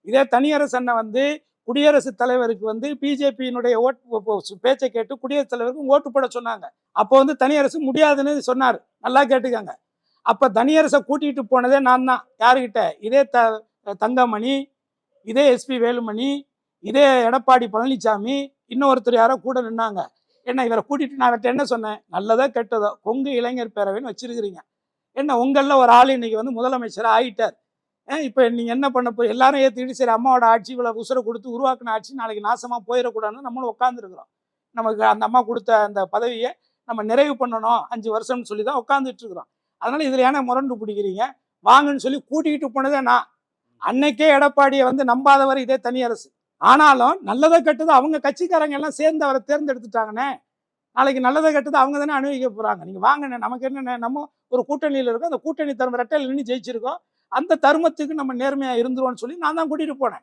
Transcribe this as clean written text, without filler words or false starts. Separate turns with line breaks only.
இதே தனியரசு அண்ணன் வந்து குடியரசுத் தலைவருக்கு வந்து பிஜேபியினுடைய பேச்சை கேட்டு குடியரசுத் தலைவருக்கு ஓட்டு போட சொன்னாங்க. அப்போ வந்து தனியரசு முடியாதுன்னு சொன்னார். நல்லா கேட்டுக்கங்க. அப்ப தனியரசை கூட்டிட்டு போனதே நான் தான். யாருக்கிட்ட? இதே தங்கமணி, இதே எஸ்பி வேலுமணி, இதே எடப்பாடி பழனிசாமி, இன்னொருத்தர் யாரோ கூட நின்னாங்க. என்ன இவரை கூட்டிட்டு நான் அவர்கிட்ட என்ன சொன்னேன்? நல்லதோ கெட்டதோ கொங்கு இளைஞர் பேரவைன்னு வச்சிருக்கிறீங்க. என்ன உங்களில் ஒரு ஆள் இன்னைக்கு வந்து முதலமைச்சராக ஆயிட்டார். இப்போ நீங்கள் என்ன பண்ண போய் எல்லாரும் ஏற்றிக்கிட்டு சரி அம்மாவோட ஆட்சி இவ்வளோ உசுரை கொடுத்து உருவாக்குன ஆட்சி நாளைக்கு நாசமாக போயிடக்கூடாதுன்னு நம்மளும் உட்காந்துருக்குறோம். நமக்கு அந்த அம்மா கொடுத்த அந்த பதவியை நம்ம நிறைவு பண்ணணும் 5 வருஷம்னு சொல்லி தான் உட்காந்துட்டு இருக்கிறோம். அதனால இதில் ஏன்னா முரண்டு பிடிக்கிறீங்க? வாங்கன்னு சொல்லி கூட்டிகிட்டு போனதே நான். அன்னைக்கே எடப்பாடியை வந்து நம்பாதவர் இதே தனியரசு. ஆனாலும் நல்லதை கெட்டது அவங்க கட்சிக்காரங்க எல்லாம் சேர்ந்து அவரை தேர்ந்தெடுத்துட்டாங்கண்ணே. நாளைக்கு நல்லதை கெட்டது அவங்க தானே அனுபவிக்க போகிறாங்க. நீங்கள் வாங்கண்ணே, நமக்கு என்னென்ன, நம்ம ஒரு கூட்டணியில் இருக்கோம், அந்த கூட்டணி தரும் ரெட்டையில் நின்று ஜெயிச்சிருக்கோம். அந்த தருமத்துக்கு நம்ம நேர்மையாக இருந்துருவோம்னு சொல்லி நான் தான் கூட்டிகிட்டு போனேன்.